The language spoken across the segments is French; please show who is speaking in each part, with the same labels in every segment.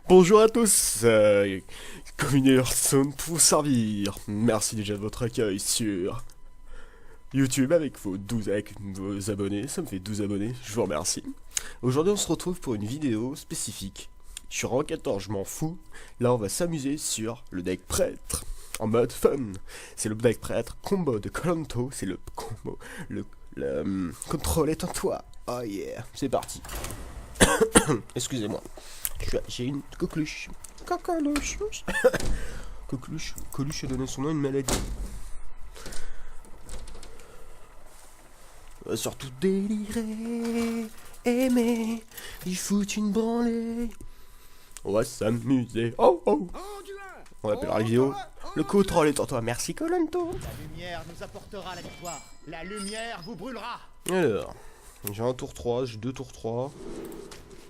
Speaker 1: Bonjour à tous, Community Hearthstone pour vous servir. Merci déjà de votre accueil sur YouTube avec vos abonnés, ça me fait 12 abonnés, je vous remercie. Aujourd'hui on se retrouve pour une vidéo spécifique. Je suis rang 14, je m'en fous. Là on va s'amuser sur le deck prêtre, en mode fun. C'est le deck prêtre, combo de Kolanto, c'est le combo, le contrôle est en toi. Oh yeah, c'est parti. Excusez-moi. J'ai une coqueluche. Coqueluche. Coqueluche. Coluche a donné son nom à une maladie. On va surtout délirer, aimer, il fout une branlée. On va s'amuser. Oh oh. On appellera la vidéo. Le contrôle est en toi. Merci Kolanto.
Speaker 2: La lumière nous apportera la victoire. La lumière vous brûlera.
Speaker 1: Alors, j'ai un tour 3, j'ai deux tours 3.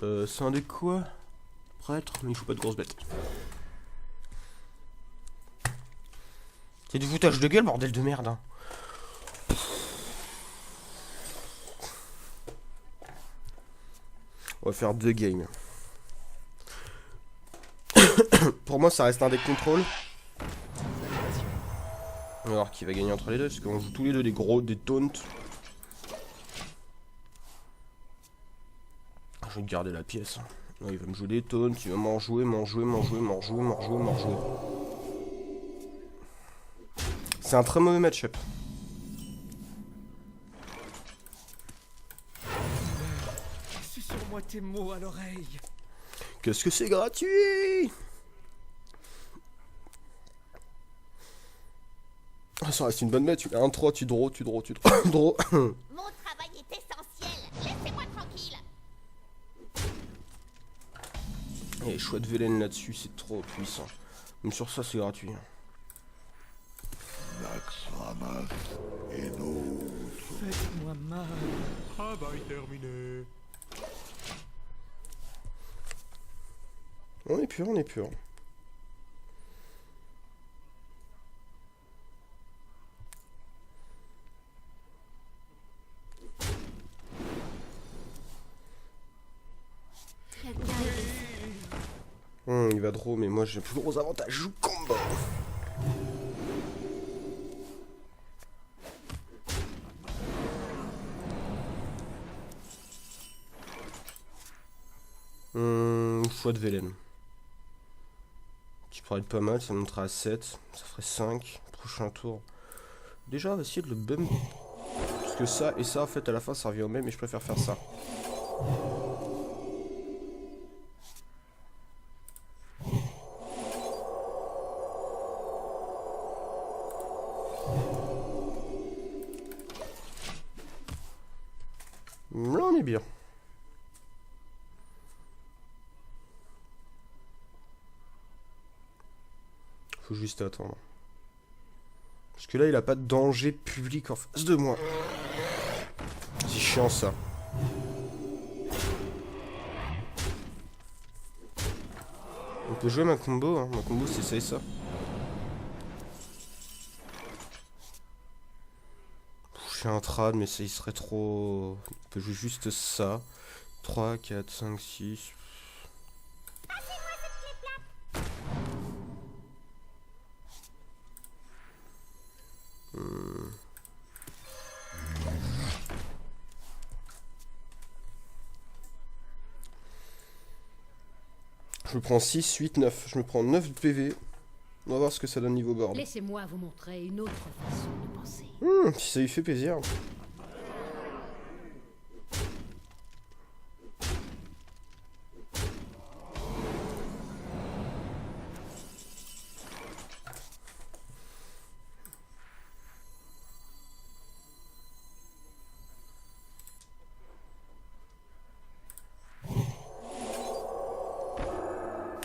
Speaker 1: C'est un deck quoi? Prêtre, mais il faut pas de grosses bêtes. C'est du foutage de gueule, bordel de merde. Hein. On va faire 2 games. Pour moi, ça reste un deck contrôle. On va voir qui va gagner entre les deux, parce qu'on joue tous les deux des taunts. Je vais garder la pièce. Là, il va me jouer des taunts, il va m'en jouer. C'est un très mauvais match-up.
Speaker 2: Susurre-moi tes mots à l'oreille.
Speaker 1: Qu'est-ce que c'est gratuit? Ça reste une bonne bête, tu mets un 3, tu draw.
Speaker 3: Mon travail est essentiel. Laissez-moi tranquille.
Speaker 1: Et choix de Velen là-dessus, c'est trop puissant. Même sur ça, c'est gratuit.
Speaker 2: Faites-moi mal.
Speaker 4: Travail terminé.
Speaker 1: On est pur. Il va draw, mais moi j'ai plus gros avantage. Je joue combo. Choix de Velen. Qui pourrait être pas mal, ça montera à 7. Ça ferait 5. Prochain tour. Déjà, on va essayer de le bump. Parce que ça et ça, en fait, à la fin, ça revient au même, et je préfère faire ça. Là, on est bien. Faut juste attendre. Parce que là, il a pas de danger public en face de moi. C'est chiant, ça. On peut jouer ma combo, hein. Ma combo, c'est ça et ça. Je fais un trad, mais ça, il serait trop... On peut jouer juste ça. 3, 4, 5, 6... Je me prends 6, 8, 9. Je me prends 9 PV. On va voir ce que ça donne niveau board.
Speaker 5: Laissez-moi vous montrer une autre façon de penser.
Speaker 1: Si ça lui fait plaisir.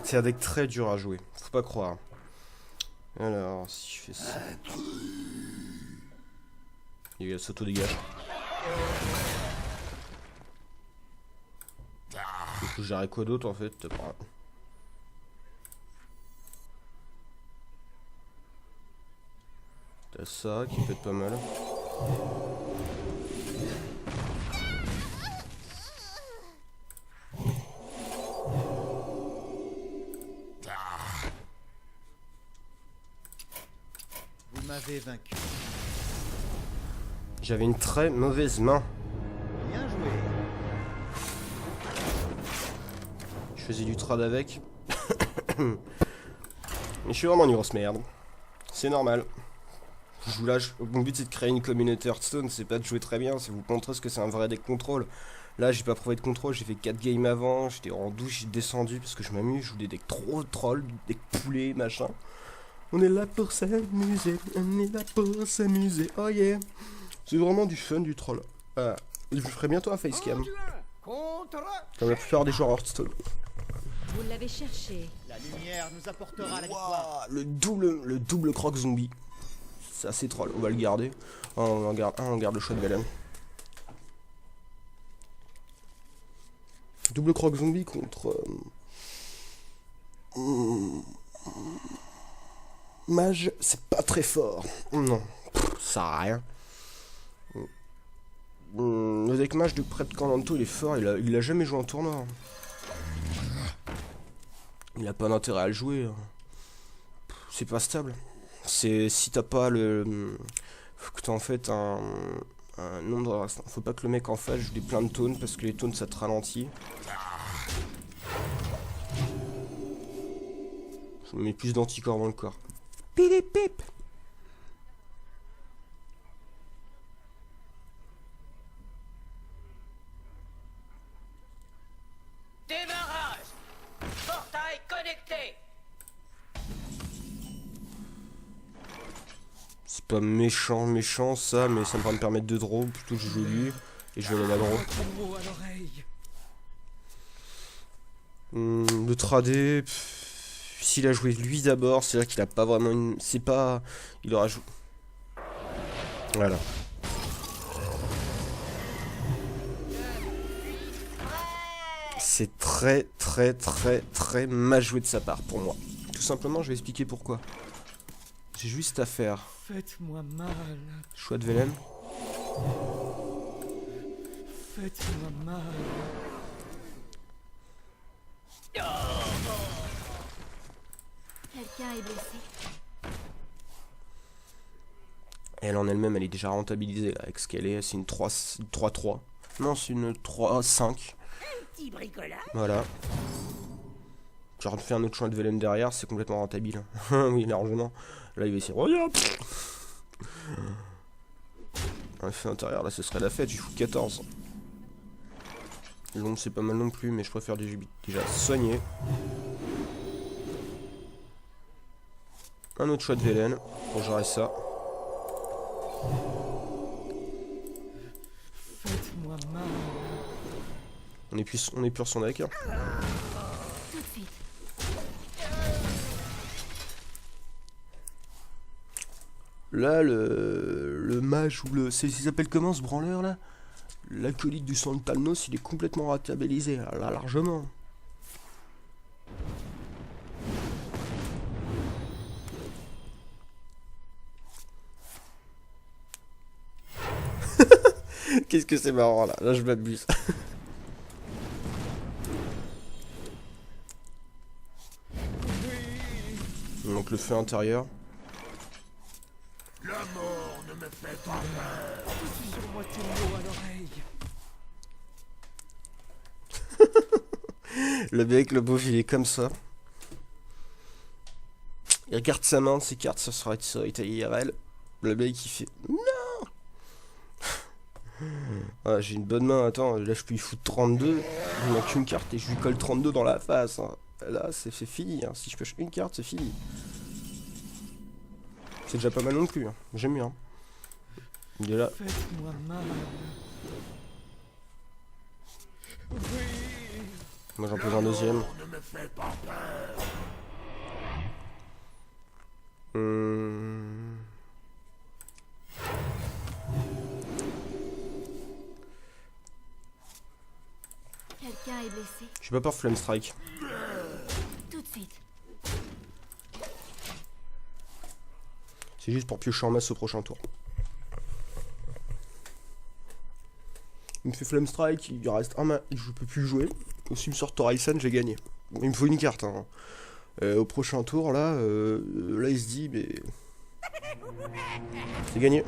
Speaker 1: C'est un deck très dur à jouer, faut pas croire. Alors, si je fais ça... Il s'auto-dégage. Faut que j'arrête quoi d'autre en fait? T'as ça qui peut être pas mal.
Speaker 2: m'avez vaincu.
Speaker 1: J'avais une très mauvaise main.
Speaker 2: Bien joué.
Speaker 1: Je faisais du trad avec. Mais je suis vraiment une grosse merde. C'est normal. Je joue là, mon but c'est de créer une communauté Hearthstone, c'est pas de jouer très bien, c'est vous montrer ce que c'est un vrai deck contrôle. Là j'ai pas prouvé de contrôle, j'ai fait 4 games avant, j'étais en douche, j'ai descendu parce que je m'amuse, je joue des decks trop trolls, des decks poulets, machin. On est là pour s'amuser, on est là pour s'amuser, oh yeah. C'est vraiment du fun, du troll. Voilà. Je ferai bientôt un facecam. Comme la plupart des joueurs Hearthstone.
Speaker 5: Vous l'avez cherché.
Speaker 2: La lumière nous apportera la victoire.
Speaker 1: Waouh, le double croc zombie. C'est assez troll, on va le garder. On garde le choix de Velen. Double croc zombie contre... Mage, c'est pas très fort. Non, ça sert à rien. Le deck mage de près de Canlanto, il est fort, il a jamais joué en tournoi. Il a pas d'intérêt à le jouer. C'est pas stable. C'est si t'as pas le... Faut que t'as en fait un nombre... Faut pas que le mec en face joue des plein de tones parce que les tones ça te ralentit. Je mets plus d'anticorps dans le corps. Pip pip.
Speaker 6: Démarrage! Portail connecté!
Speaker 1: C'est pas méchant ça, mais ça va me permettre de draw plutôt que je joue lui. Et je vais aller la draw. Le tradé... S'il a joué lui d'abord, c'est là qu'il a pas vraiment une... C'est pas... Il aura joué... Voilà. C'est très mal joué de sa part pour moi. Tout simplement, je vais expliquer pourquoi. J'ai juste à faire...
Speaker 4: Faites-moi mal.
Speaker 1: Choix de Velen.
Speaker 4: Faites-moi mal.
Speaker 5: Quelqu'un est blessé.
Speaker 1: Elle en elle-même, elle est déjà rentabilisée là, avec ce qu'elle est. C'est une 3-3. Non, c'est une 3-5.
Speaker 3: Petit bricolage.
Speaker 1: Voilà. J'ai refait un autre choix de Velen derrière, c'est complètement rentable. Oui, largement. Là, il va essayer. Regarde. Un effet intérieur, là, ce serait la fête. Il fout 14. L'ombre, c'est pas mal non plus, mais je préfère déjà soigner. Un autre choix de Velen pour gérer ça.
Speaker 4: Faites-moi mal.
Speaker 1: On est plus son deck. Hein.
Speaker 5: Tout de suite.
Speaker 1: Là, le mage ou le... Il s'appelle comment ce branleur là? L'acolyte du sang de Talnos, il est complètement rentabilisé, là, largement. Qu'est-ce que c'est marrant là, là je m'abuse. Donc le feu intérieur.
Speaker 4: La mort ne me fait pas peur. Sur-moi tes mots à l'oreille.
Speaker 1: Le mec, le beauf, il est comme ça. Il regarde sa main, ses cartes, ça sera été IRL. Le mec, il fait non. Ah, j'ai une bonne main, attends, là je peux y foutre 32. Il manque une carte et je lui colle 32 dans la face. Hein. Là, c'est fini. Hein. Si je pioche une carte, c'est fini. C'est déjà pas mal non plus. Hein. J'aime bien. Il est là.
Speaker 4: Faites-moi mal.
Speaker 1: Moi j'en pose un deuxième.
Speaker 4: Ne me fais pas peur.
Speaker 5: Quelqu'un est blessé.
Speaker 1: J'ai pas peur Flame Strike.
Speaker 5: Tout de suite.
Speaker 1: C'est juste pour piocher en masse au prochain tour. Il me fait Flame Strike, il reste un je peux plus le jouer. Ou s'il me sort Toraisan, j'ai gagné. Il me faut une carte. Hein. Au prochain tour, là il se dit, mais... C'est gagné.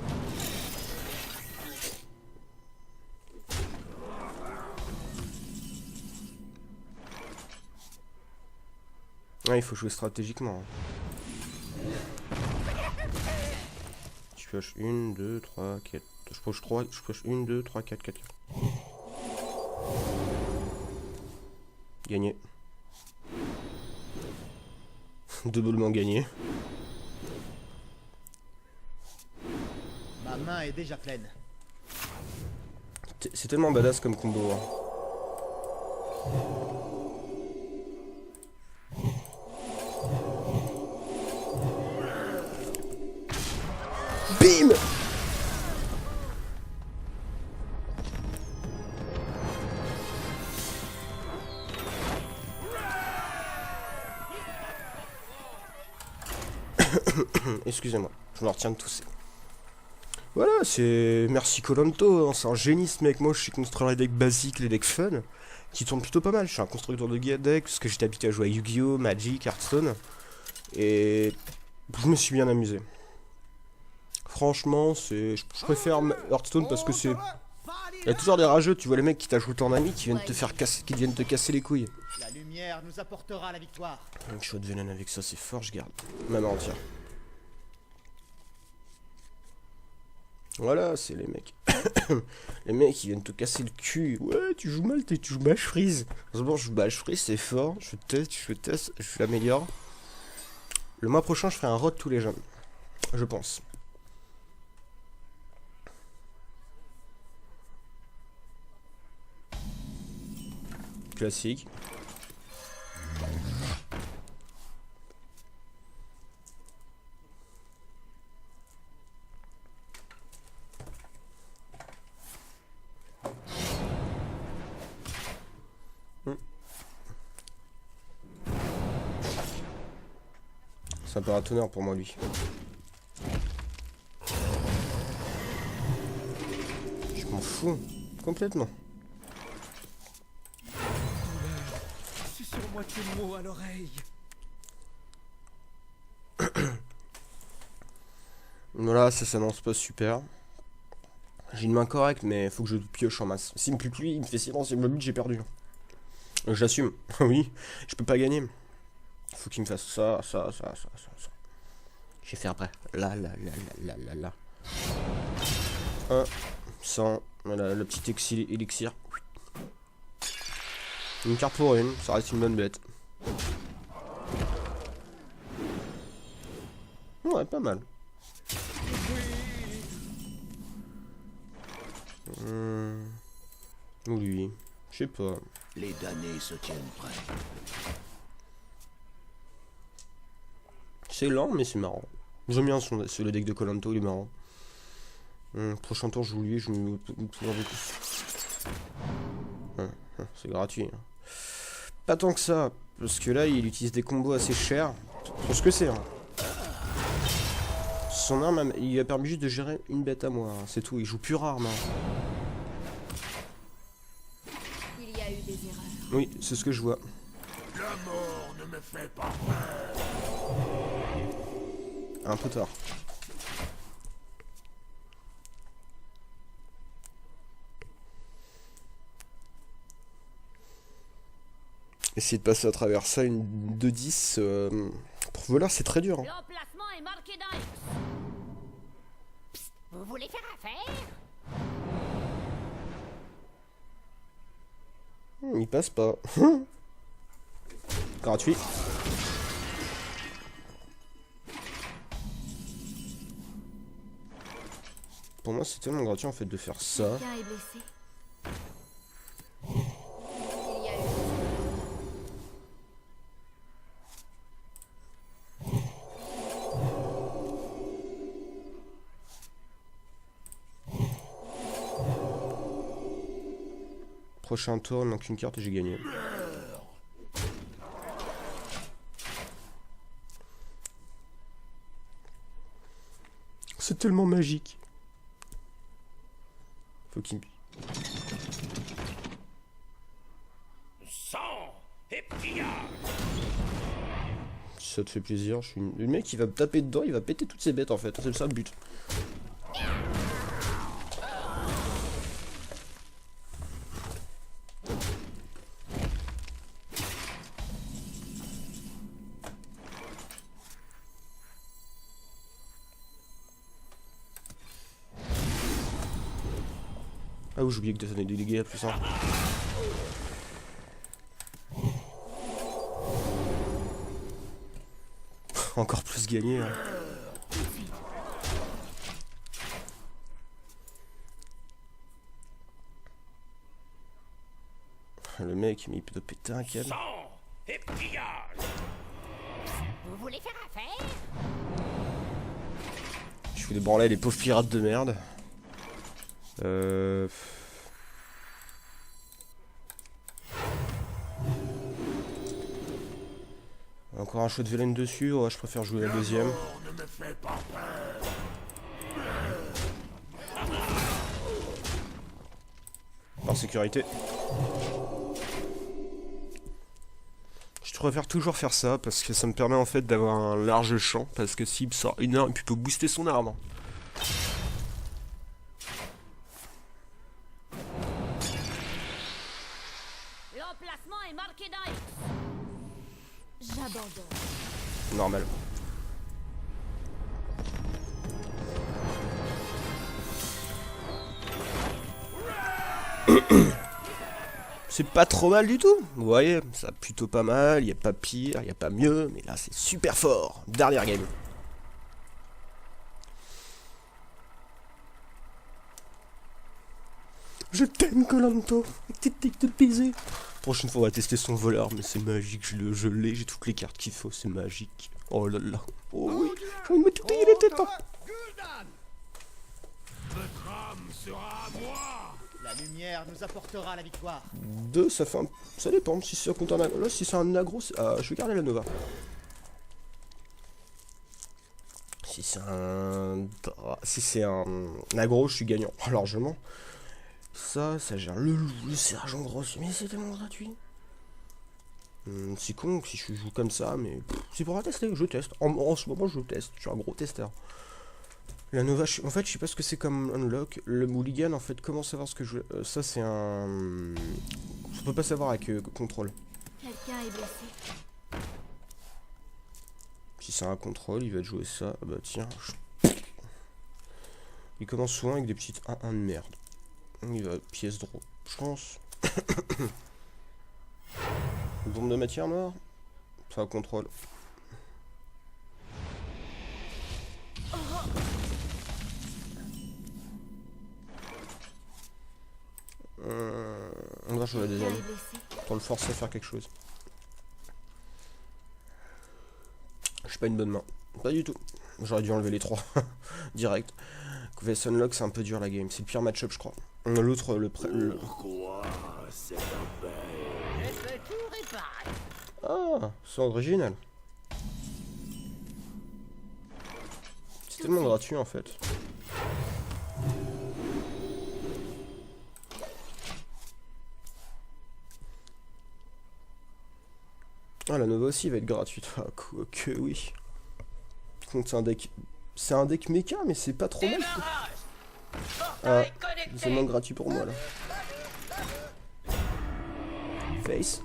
Speaker 1: Ouais, il faut jouer stratégiquement. Tu pioches 1, 2, 3, 4. Je pioche 3, je pioche 1, 2, 3, 4, 4, 4. Gagné. Doublement gagné.
Speaker 2: Ma main est déjà pleine.
Speaker 1: C'est tellement badass comme combo. Hein. Bim! Excusez-moi, je me retiens de tousser. Voilà, c'est... Merci Koh-Lanta, hein. C'est un génie ce mec. Moi je suis construire les decks basiques, les decks fun, qui tournent plutôt pas mal. Je suis un constructeur de deck, parce que j'étais habitué à jouer à Yu-Gi-Oh, Magic, Hearthstone. Et... je me suis bien amusé. Franchement, c'est... Je préfère Hearthstone parce que c'est... Il y a toujours des rageux, tu vois les mecs qui t'ajoutent en ami, qui viennent te faire casser, qui viennent te casser les couilles.
Speaker 2: La lumière nous apportera la victoire.
Speaker 1: Une shot de venin avec ça, c'est fort, je garde. Même entière. Voilà, c'est les mecs. Les mecs, ils viennent te casser le cul. Ouais, tu joues mal, tu joues Bash Freeze. D'abord, je joue Bash Freeze, c'est fort. Je teste, je l'améliore. Le mois prochain, je ferai un road tous les jeunes. Je pense. Classique. C'est un paratonnerre pour moi lui. Je m'en fous complètement.
Speaker 4: Susurre-moi tes mots à l'oreille.
Speaker 1: Voilà, ça s'annonce pas super. J'ai une main correcte, mais faut que je pioche en masse. S'il me pue lui, il me fait silence, il me bute, j'ai perdu. J'assume. Oui, je peux pas gagner. Faut qu'il me fasse ça. Je vais faire après. Là. 1, 100. Voilà, le petit élixir. Une carte pour une, ça reste une bonne bête. Ouais, pas mal. Ou lui, je sais pas.
Speaker 7: Les damnés se tiennent prêts.
Speaker 1: C'est lent, mais c'est marrant. J'aime bien le deck de Koh-Lanta, il est marrant. Prochain tour, je joue lui, je me... c'est gratuit. Hein. Pas tant que ça, parce que là, il utilise des combos assez chers. Pour ce que c'est. Hein. Son arme, il lui a permis juste de gérer une bête à moi. Hein. C'est tout, il joue plus rarement.
Speaker 5: Il y a eu des erreurs.
Speaker 1: Oui, c'est ce que je vois.
Speaker 7: La mort ne me fait pas peur.
Speaker 1: Un peu tard. Essayer de passer à travers ça, une 2-10 pour voleur, c'est très dur. Hein.
Speaker 3: L'emplacement est marqué d'un X. Psst, vous voulez faire affaire?
Speaker 1: Il passe pas. Gratuit. Pour moi, c'est tellement gratuit en fait de faire ça.
Speaker 5: Quelqu'un est blessé. Il y a eu des
Speaker 1: Prochain tour, il manque une carte et j'ai gagné. C'est tellement magique. Faut qu'il...
Speaker 7: Sang et pillage.
Speaker 1: ça te fait plaisir. Le mec il va me taper dedans, il va péter toutes ses bêtes en fait. C'est ça le but. Ah oui, j'ai oublié que ça donnait des dégâts plus simple. Encore plus gagné. Hein. Le mec, mais il peut péter un câble.
Speaker 6: Et pillage.
Speaker 3: Vous voulez faire affaire?
Speaker 1: Je fous des branlets les pauvres pirates de merde. Encore un shot de Velen dessus, ouais, je préfère jouer la deuxième.
Speaker 7: Ne me fais pas peur.
Speaker 1: Par sécurité. Je préfère toujours faire ça parce que ça me permet en fait d'avoir un large champ. Parce que s'il sort une arme, il peut booster son arme.
Speaker 3: L'emplacement est marqué dans X.
Speaker 5: J'abandonne.
Speaker 1: Normal. C'est pas trop mal du tout. Vous voyez, ça plutôt pas mal, y a pas pire, y a pas mieux, mais là c'est super fort. Dernière game. Je t'aime, Koh-Lanta. Technique de baiser. Prochaine fois, on va tester son voleur, mais c'est magique. Je l'ai, j'ai toutes les cartes qu'il faut, c'est magique. Oh là là. Oh oui, j'ai envie de me tailler les têtes. Hein.
Speaker 7: Votre âme sera à moi.
Speaker 2: La lumière nous apportera la victoire.
Speaker 1: 2, ça fait un... Ça dépend, si ça compte un aggro. Là, si c'est un aggro, je vais garder la Nova. Si c'est un... Si c'est un aggro, je suis gagnant. Largement. Ça gère le sergent grosse. Mais c'est tellement gratuit. C'est con si je joue comme ça, mais c'est pour tester, je teste. En ce moment, je teste. Je suis un gros testeur. La Nova, en fait, je sais pas ce que c'est comme unlock. Le Mulligan, en fait, comment savoir ce que je... ça, c'est un... On peut pas savoir avec contrôle.
Speaker 5: Quelqu'un est blessé.
Speaker 1: Si c'est un contrôle, il va te jouer ça. Ah bah tiens. Il commence souvent avec des petites 1-1 de merde. Il va pièce draw, je pense. Bombe de matière noire. C'est un contrôle. On va jouer la deuxième. Pour le forcer à faire quelque chose. Je suis pas une bonne main. Pas du tout. J'aurais dû enlever les 3. Direct. Vest Unlock, c'est un peu dur la game. C'est le pire match-up, je crois. L'autre,
Speaker 7: Pourquoi cette appel?
Speaker 3: Je peux tout réparer.
Speaker 1: Ah, c'est original. C'est tellement gratuit en fait. Ah, la Nova aussi va être gratuite. Ah, que oui. Contre c'est un deck. C'est un deck méca, mais c'est pas trop mal.
Speaker 6: Démarrage.
Speaker 1: Ah,
Speaker 6: Portail connecté.
Speaker 1: c'est moins gratuit pour moi là. Face.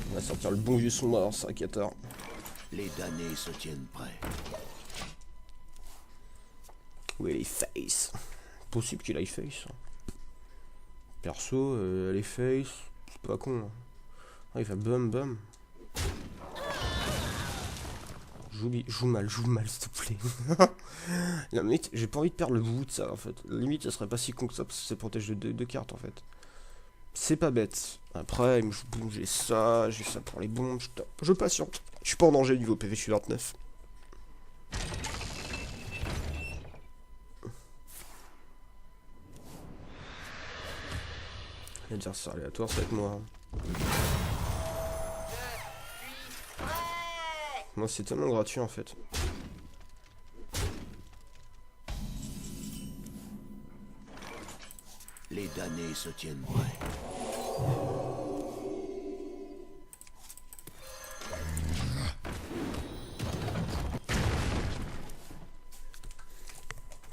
Speaker 1: On va sortir le bon vieux son mort, 5-14.
Speaker 7: Les damnés se tiennent prêts.
Speaker 1: Où elle est face. Possible qu'il aille face. Perso, elle est face. C'est pas con. Hein. Ah, il va bum. Joue mal, s'il te plaît. La limite, j'ai pas envie de perdre le bout de ça en fait. La limite, ça serait pas si con que ça parce que ça protège de deux cartes en fait. C'est pas bête. Après, j'ai ça pour les bombes. Je patiente. Je suis pas en danger niveau PV, je suis 29. L'adversaire aléatoire, c'est avec moi. Moi, c'est tellement gratuit en fait.
Speaker 7: Les damnés se tiennent prêts.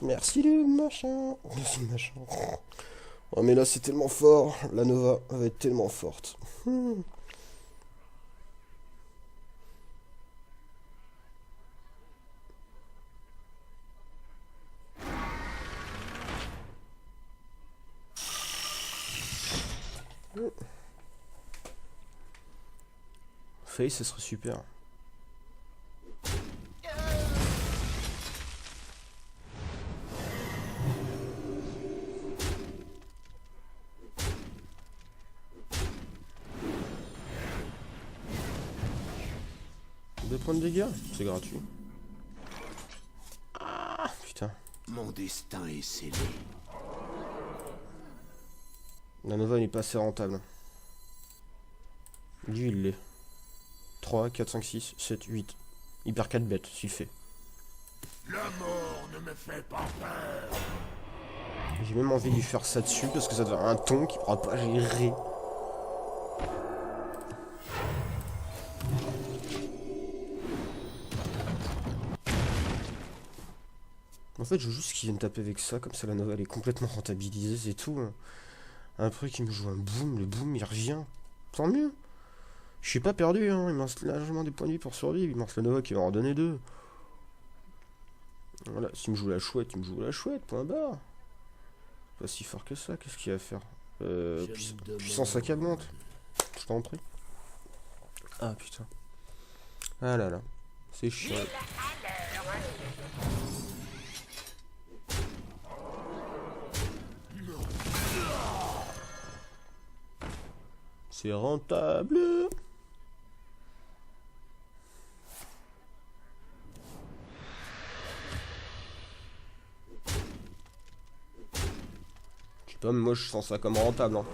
Speaker 1: Merci le machin. Merci le machin. Oh mais là c'est tellement fort. La Nova va être tellement forte. Face, ce serait super. Deux points de dégâts, c'est gratuit. Ah, putain.
Speaker 7: Mon destin est scellé.
Speaker 1: La Nova n'est pas assez rentable. Lui il l'est. 3, 4, 5, 6, 7, 8. Il perd 4 bêtes s'il fait.
Speaker 7: La mort ne me fait pas peur.
Speaker 1: J'ai même envie de lui faire ça dessus parce que ça devient un ton qui pourra pas gérer. En fait, je veux juste qu'il vienne taper avec ça, comme ça la Nova elle est complètement rentabilisée, c'est tout. Après qu'il me joue un boom, le boom il revient. Tant mieux. Je suis pas perdu, hein. Il me reste largement des points de vie pour survivre. Il me reste la Nova qui va en redonner 2. Voilà, s'il me joue la chouette, il me joue la chouette, point barre. Pas si fort que ça, qu'est-ce qu'il va faire puissance accablante. Je t'en prie. Ah putain. Ah là là. C'est chiant. C'est rentable. Je sais pas, mais moi je sens ça comme rentable. Hein.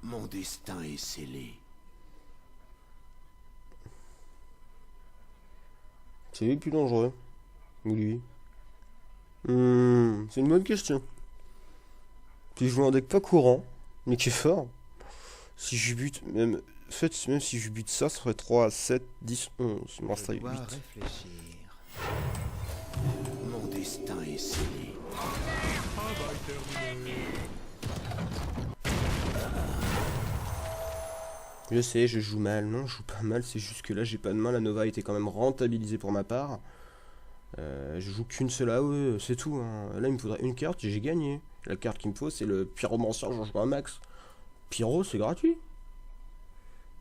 Speaker 7: Mon destin est scellé.
Speaker 1: C'est lui le plus dangereux. Ou lui. C'est une bonne question. Si je joue un deck pas courant, mais qui est fort. Si je bute, même. En fait, même si je bute ça, ça ferait 3, 7, 10, 11. Il me resterait 8.
Speaker 2: Réfléchir.
Speaker 7: Mon destin est scellé.
Speaker 1: Je sais, je joue mal. Non, je joue pas mal, c'est juste que là, j'ai pas de main. La Nova était quand même rentabilisée pour ma part. Je joue qu'une seule AOE, c'est tout. Hein. Là, il me faudrait une carte et j'ai gagné. La carte qu'il me faut, c'est le pyromancien, j'en joue un max. Pyro, c'est gratuit.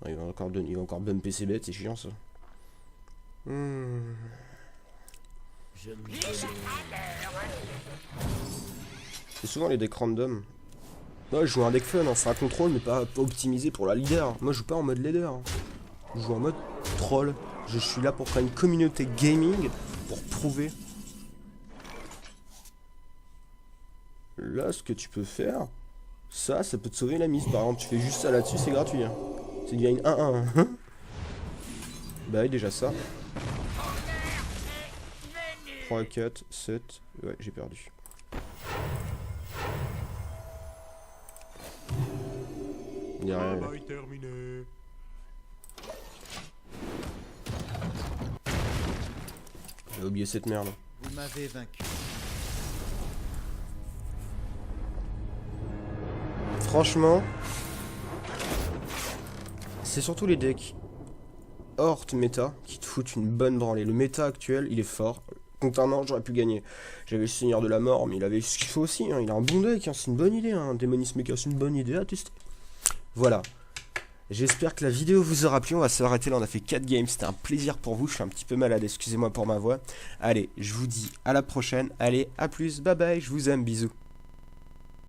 Speaker 1: Ah, il va encore bumper ses bêtes, c'est chiant ça. C'est souvent les decks random. Ouais, je joue un deck fun, hein. C'est un contrôle, mais pas optimisé pour la leader. Moi, je joue pas en mode leader. Hein. Je joue en mode troll. Je suis là pour créer une communauté gaming, pour prouver. Là, ce que tu peux faire, ça peut te sauver la mise. Par exemple, tu fais juste ça là-dessus, c'est gratuit. Hein. C'est du gain 1-1. Bah oui, déjà ça. 3, 4, 7. Ouais, j'ai perdu. Il y a rien. J'ai oublié cette merde.
Speaker 2: Vous m'avez vaincu.
Speaker 1: Franchement, c'est surtout les decks hors méta qui te foutent une bonne branlée. Le méta actuel, il est fort. Contre un ange, j'aurais pu gagner. J'avais le Seigneur de la Mort, mais il avait ce qu'il faut aussi. Hein. Il a un bon deck, hein. C'est une bonne idée. Hein. Démonis Mecha, c'est une bonne idée à tester. Voilà. J'espère que la vidéo vous aura plu. On va s'arrêter là. On a fait 4 games. C'était un plaisir pour vous. Je suis un petit peu malade. Excusez-moi pour ma voix. Allez, je vous dis à la prochaine. Allez, à plus. Bye bye. Je vous aime. Bisous.